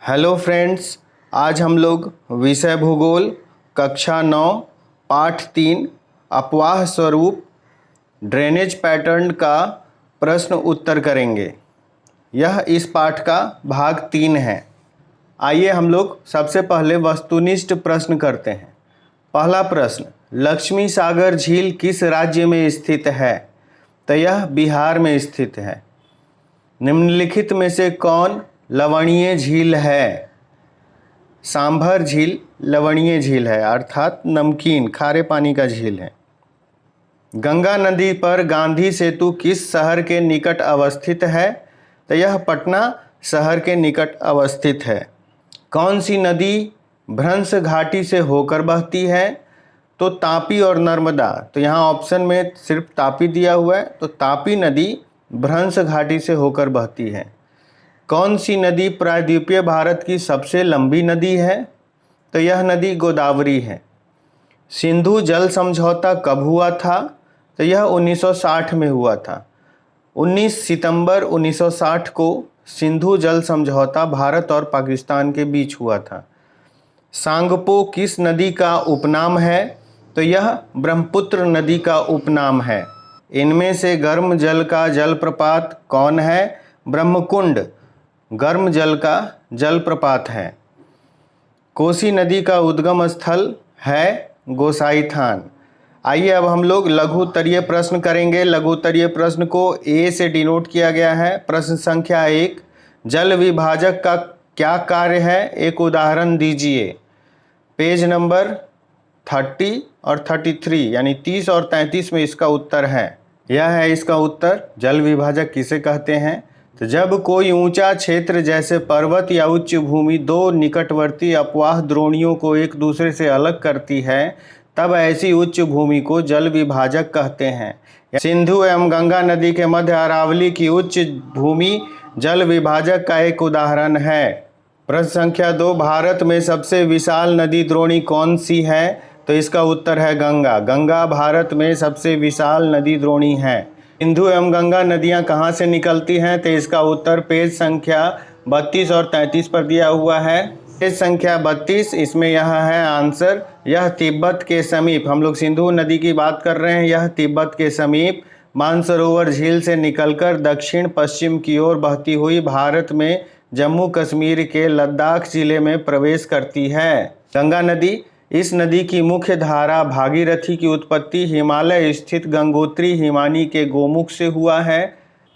Hello friends, आज हम लोग विषय भूगोल कक्षा 9 पाठ 3 अपवाह स्वरूप ड्रेनेज पैटर्न का प्रश्न उत्तर करेंगे। यह इस पाठ का भाग 3 है। आइए हम लोग सबसे पहले वस्तुनिष्ठ प्रश्न करते हैं। पहला प्रश्न, लक्ष्मी सागर झील किस राज्य में स्थित है? तो यह बिहार में स्थित है। निम्नलिखित में से कौन लवणीय झील है? सांभर झील लवणीय झील है, अर्थात नमकीन खारे पानी का झील है। गंगा नदी पर गांधी सेतु किस शहर के निकट अवस्थित है? तो यह पटना शहर के निकट अवस्थित है। कौन सी नदी भ्रंश घाटी से होकर बहती है? तो तापी और नर्मदा। तो यहाँ ऑप्शन में सिर्फ तापी दिया हुआ है, तो तापी नदी भ्रंश घाटी से होकर बहती है। कौन सी नदी प्रायद्वीपीय भारत की सबसे लंबी नदी है? तो यह नदी गोदावरी है। सिंधु जल समझौता कब हुआ था? तो यह 1960 में हुआ था। 19 सितंबर 1960 को सिंधु जल समझौता भारत और पाकिस्तान के बीच हुआ था। सांगपो किस नदी का उपनाम है? तो यह ब्रह्मपुत्र नदी का उपनाम है। इनमें से गर्म जल का जलप्रपात कौन है? ब्रह्मकुंड गर्म जल का जलप्रपात है। कोसी नदी का उद्गम स्थल है गोसाईथान। आइए अब हम लोग लघु उत्तरीय प्रश्न करेंगे। लघु उत्तरीय प्रश्न को ए से डिनोट किया गया है। प्रश्न संख्या 1, जल विभाजक का क्या कार्य है? एक उदाहरण दीजिए। पेज नंबर 30 और 33 यानी 30 और 33 में इसका उत्तर है। यह है इसका उत्तर। जल विभाजक किसे कहते हैं? तो जब कोई ऊंचा क्षेत्र जैसे पर्वत या उच्च भूमि दो निकटवर्ती अपवाह द्रोणियों को एक दूसरे से अलग करती है, तब ऐसी उच्च भूमि को जल विभाजक कहते हैं। सिंधु एवं गंगा नदी के मध्य अरावली की उच्च भूमि जल विभाजक का एक उदाहरण है। प्रश्न संख्या 2, भारत में सबसे विशाल नदी द्रोणी कौन सी है? तो इसका उत्तर है गंगा। गंगा भारत में सबसे विशाल नदी द्रोणी है। सिंधु एवं गंगा नदियां कहां से निकलती हैं? तो इसका उत्तर पेज संख्या 32 और 33 पर दिया हुआ है। पेज संख्या 32, इसमें यह है आंसर। यह तिब्बत के समीप, हम लोग सिंधु नदी की बात कर रहे हैं, यह तिब्बत के समीप मानसरोवर झील से निकलकर दक्षिण पश्चिम की ओर बहती हुई भारत में जम्मू कश्मीर के लद्दाख जिले में प्रवेश करती है। गंगा नदी, इस नदी की मुख्य धारा भागीरथी की उत्पत्ति हिमालय स्थित गंगोत्री हिमानी के गोमुख से हुआ है।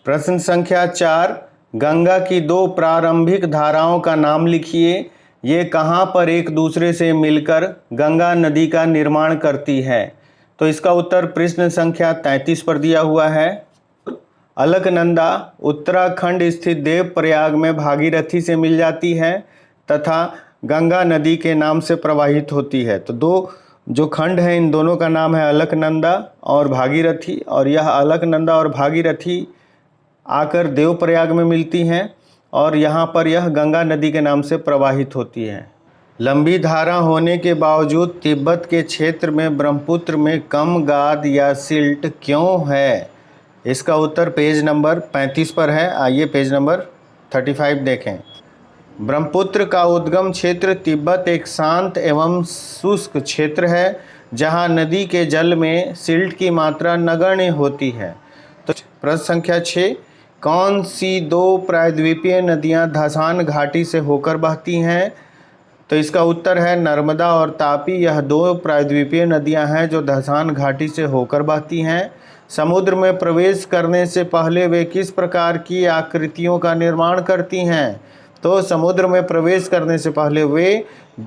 प्रश्न संख्या 4, गंगा की दो प्रारंभिक धाराओं का नाम लिखिए। ये कहाँ पर एक दूसरे से मिलकर गंगा नदी का निर्माण करती है? तो इसका उत्तर प्रश्न संख्या 33 पर दिया हुआ है। अलकनंदा उत्तराखंड स्थित देवप्रयाग में भागीरथी से मिल जाती है तथा गंगा नदी के नाम से प्रवाहित होती है। तो दो जो खंड हैं, इन दोनों का नाम है अलकनंदा और भागीरथी, और यह अलकनंदा और भागीरथी आकर देवप्रयाग में मिलती हैं और यहाँ पर यह गंगा नदी के नाम से प्रवाहित होती है। लंबी धारा होने के बावजूद तिब्बत के क्षेत्र में ब्रह्मपुत्र में कम गाद या सिल्ट क्यों है? इसका उत्तर पेज नंबर 35 पर है। आइए पेज नंबर 35 देखें। ब्रह्मपुत्र का उद्गम क्षेत्र तिब्बत एक शांत एवं शुष्क क्षेत्र है, जहां नदी के जल में सिल्ट की मात्रा नगण्य होती है। तो प्रश्न संख्या 6, कौन सी दो प्रायद्वीपीय नदियां धसान घाटी से होकर बहती हैं? तो इसका उत्तर है नर्मदा और तापी। यह दो प्रायद्वीपीय नदियां हैं जो धसान घाटी से होकर बहती हैं। समुद्र में प्रवेश करने से पहले वे किस प्रकार की आकृतियों का निर्माण करती हैं? तो समुद्र में प्रवेश करने से पहले वे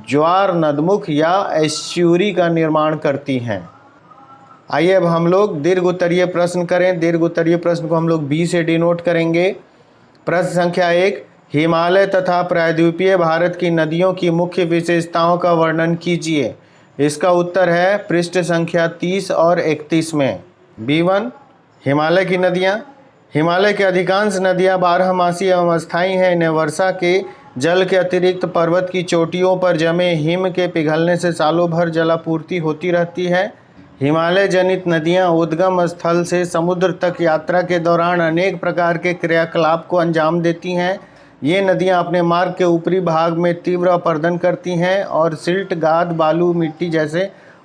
ज्वार नदमुख या एस्च्यूरी का निर्माण करती हैं। आइए अब हम लोग दीर्घ उत्तरीय प्रश्न करें। दीर्घ उत्तरीय प्रश्न को हम लोग बी से डिनोट करेंगे। प्रश्न संख्या 1, हिमालय तथा प्रायद्वीपीय भारत की नदियों की मुख्य विशेषताओं का वर्णन कीजिए। इसका उत्तर है पृष्ठ संख्या 30 और 31 में। B1, हिमालय की नदियाँ। हिमालय के अधिकांश नदियां बारहमासी एवं अस्थायी हैं। इन्हें वर्षा के जल के अतिरिक्त पर्वत की चोटियों पर जमे हिम के पिघलने से सालों भर जलापूर्ति होती रहती है। हिमालय जनित नदियां उद्गम स्थल से समुद्र तक यात्रा के दौरान अनेक प्रकार के क्रियाकलाप को अंजाम देती हैं। ये नदियाँ अपने मार्ग के ऊपरी भाग में तीव्र अपरदन करती हैं और सिल्ट, गाद, बालू, मिट्टी जैसे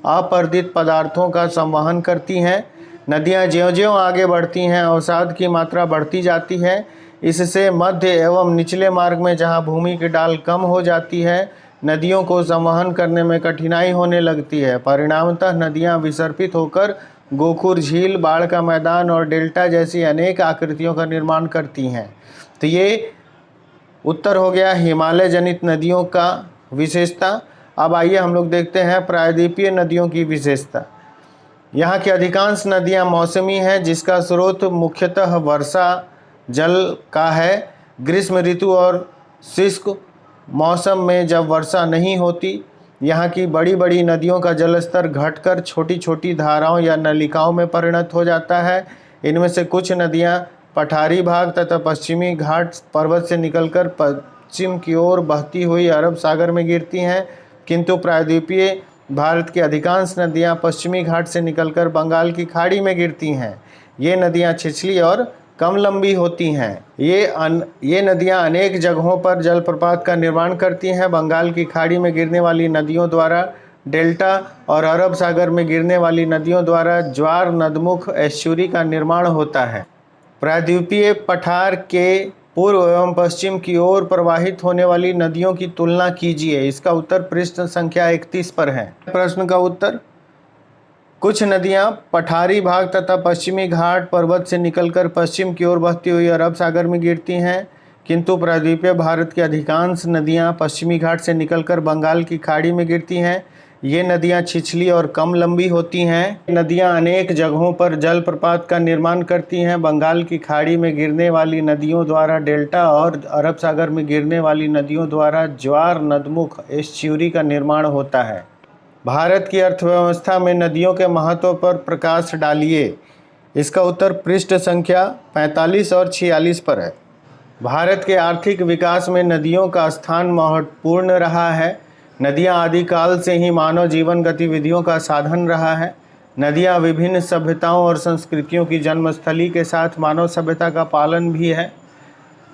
अपरदित पदार्थों का संवहन करती हैं। नदियाँ ज्यों-ज्यों आगे बढ़ती हैं अवसाद की मात्रा बढ़ती जाती है। इससे मध्य एवं निचले मार्ग में जहाँ भूमि की ढाल कम हो जाती है, नदियों को संवहन करने में कठिनाई होने लगती है। परिणामतः नदियाँ विसर्पित होकर गोखुर झील, बाढ़ का मैदान और डेल्टा जैसी अनेक आकृतियों का निर्माण करती हैं। तो ये उत्तर हो गया हिमालय जनित नदियों का विशेषता। अब आइए हम लोग देखते हैं प्रायद्वीपीय नदियों की विशेषता। यहाँ की अधिकांश नदियाँ मौसमी हैं, जिसका स्रोत मुख्यतः वर्षा जल का है। ग्रीष्म ऋतु और शुष्क मौसम में जब वर्षा नहीं होती, यहाँ की बड़ी बड़ी नदियों का जलस्तर घटकर छोटी छोटी धाराओं या नलिकाओं में परिणत हो जाता है। इनमें से कुछ नदियाँ पठारी भाग तथा पश्चिमी घाट पर्वत से निकलकर पश्चिम की ओर बहती हुई अरब सागर में गिरती हैं, किंतु प्रायद्वीपीय भारत की अधिकांश नदियां पश्चिमी घाट से निकलकर बंगाल की खाड़ी में गिरती हैं। ये नदियां छिछली और कम लंबी होती हैं। ये नदियां अनेक जगहों पर जलप्रपात का निर्माण करती हैं। बंगाल की खाड़ी में गिरने वाली नदियों द्वारा डेल्टा और अरब सागर में गिरने वाली नदियों द्वारा ज्वार नदमुख एस्चुरी का निर्माण होता है। प्रायद्वीपीय पठार के पूर्व एवं पश्चिम की ओर प्रवाहित होने वाली नदियों की तुलना कीजिए। इसका उत्तर पृष्ठ संख्या 31 पर है। प्रश्न का उत्तर, कुछ नदियां पठारी भाग तथा पश्चिमी घाट पर्वत से निकलकर पश्चिम की ओर बहती हुई अरब सागर में गिरती हैं, किंतु प्रायद्वीपीय भारत की अधिकांश नदियां पश्चिमी घाट से निकलकर बंगाल की खाड़ी में गिरती हैं। ये नदियां छिछली और कम लंबी होती हैं। नदियां अनेक जगहों पर जलप्रपात का निर्माण करती हैं। बंगाल की खाड़ी में गिरने वाली नदियों द्वारा डेल्टा और अरब सागर में गिरने वाली नदियों द्वारा ज्वार नदमुख एस्चुरी का निर्माण होता है। भारत की अर्थव्यवस्था में नदियों के महत्व पर प्रकाश डालिए। इसका उत्तर पृष्ठ संख्या 45 और 46 पर है। भारत के आर्थिक विकास में नदियों का स्थान महत्वपूर्ण रहा है। नदियां आदिकाल से ही मानव जीवन गतिविधियों का साधन रहा है। नदियां विभिन्न सभ्यताओं और संस्कृतियों की जन्मस्थली के साथ मानव सभ्यता का पालन भी है।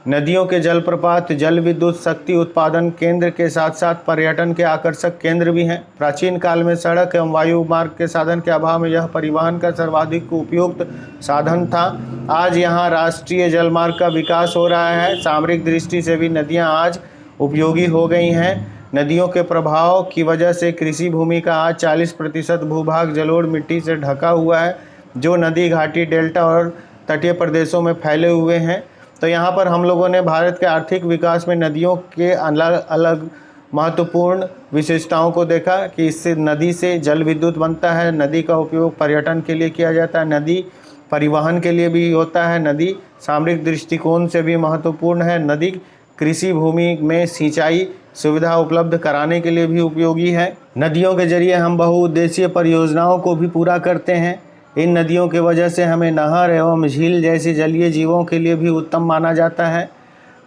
नदियों के जलप्रपात जल विद्युत शक्ति उत्पादन केंद्र के साथ साथ पर्यटन के आकर्षक केंद्र भी हैं। प्राचीन काल में सड़क एवं वायु मार्ग के साधन के अभाव में यह परिवहन का सर्वाधिक उपयुक्त साधन था। आज यहाँ राष्ट्रीय जलमार्ग का विकास हो रहा है। सामरिक दृष्टि से भी नदियाँ आज उपयोगी हो गई हैं। नदियों के प्रभाव की वजह से कृषि भूमि का आज 40% भूभाग जलोढ़ मिट्टी से ढका हुआ है, जो नदी घाटी डेल्टा और तटीय प्रदेशों में फैले हुए हैं। तो यहाँ पर हम लोगों ने भारत के आर्थिक विकास में नदियों के अलग अलग महत्वपूर्ण विशेषताओं को देखा कि इससे नदी से जल विद्युत बनता है, नदी का उपयोग पर्यटन के लिए किया जाता है, नदी परिवहन के लिए भी होता है, नदी सामरिक दृष्टिकोण से भी महत्वपूर्ण है, नदी कृषि भूमि में सिंचाई सुविधा उपलब्ध कराने के लिए भी उपयोगी है। नदियों के जरिए हम बहुउद्देशीय परियोजनाओं को भी पूरा करते हैं। इन नदियों के वजह से हमें नहर एवं झील जैसे जलीय जीवों के लिए भी उत्तम माना जाता है।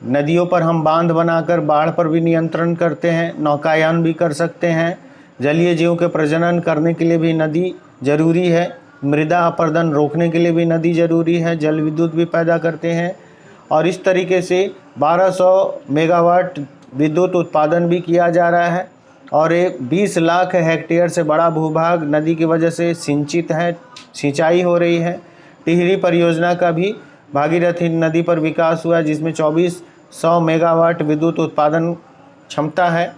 नदियों पर हम बांध बनाकर बाढ़ पर भी नियंत्रण करते हैं, नौकायान भी कर सकते हैं। जलीय जीवों के प्रजनन करने के लिए भी नदी जरूरी है। मृदा अपरदन रोकने के लिए भी नदी जरूरी है। जल विद्युत भी पैदा करते हैं और इस तरीके से 1200 मेगावाट विद्युत उत्पादन भी किया जा रहा है और 20 लाख हेक्टेयर से बड़ा भूभाग नदी की वजह से सिंचित है, सिंचाई हो रही है। टिहरी परियोजना का भी भागीरथी नदी पर विकास हुआ है, जिसमें 2400 मेगावाट विद्युत उत्पादन क्षमता है।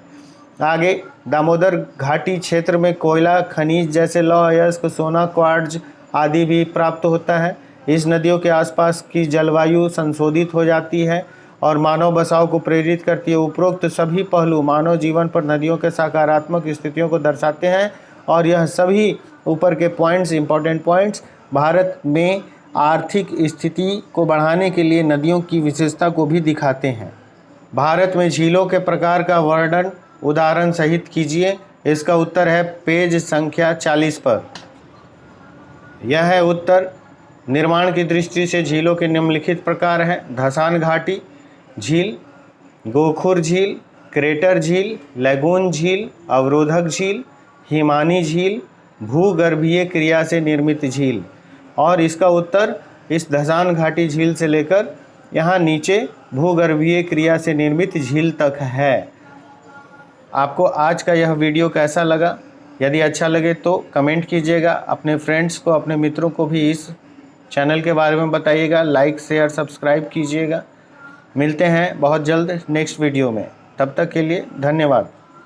आगे दामोदर घाटी क्षेत्र में कोयला खनिज जैसे लौह अयस्क, सोना, क्वार्ट्ज आदि भी प्राप्त होता है। इस नदियों के आसपास की जलवायु संशोधित हो जाती है और मानव बसाव को प्रेरित करती है। उपरोक्त सभी पहलू मानव जीवन पर नदियों के सकारात्मक स्थितियों को दर्शाते हैं और यह सभी ऊपर के पॉइंट्स, इंपॉर्टेंट पॉइंट्स, भारत में आर्थिक स्थिति को बढ़ाने के लिए नदियों की विशेषता को भी दिखाते हैं। भारत में झीलों के प्रकार का वर्णन उदाहरण सहित कीजिए। इसका उत्तर है पेज संख्या 40 पर। यह है उत्तर। निर्माण की दृष्टि से झीलों के निम्नलिखित प्रकार हैं: धसान घाटी झील, गोखुर झील, क्रेटर झील, लैगून झील, अवरोधक झील, हिमानी झील, भूगर्भीय क्रिया से निर्मित झील। और इसका उत्तर इस धसान घाटी झील से लेकर यहाँ नीचे भूगर्भीय क्रिया से निर्मित झील तक है। आपको आज का यह वीडियो कैसा लगा? यदि अच्छा लगे तो कमेंट कीजिएगा, अपने फ्रेंड्स को, अपने मित्रों को भी इस चैनल के बारे में बताइएगा, लाइक शेयर सब्सक्राइब कीजिएगा। मिलते हैं बहुत जल्द नेक्स्ट वीडियो में, तब तक के लिए धन्यवाद।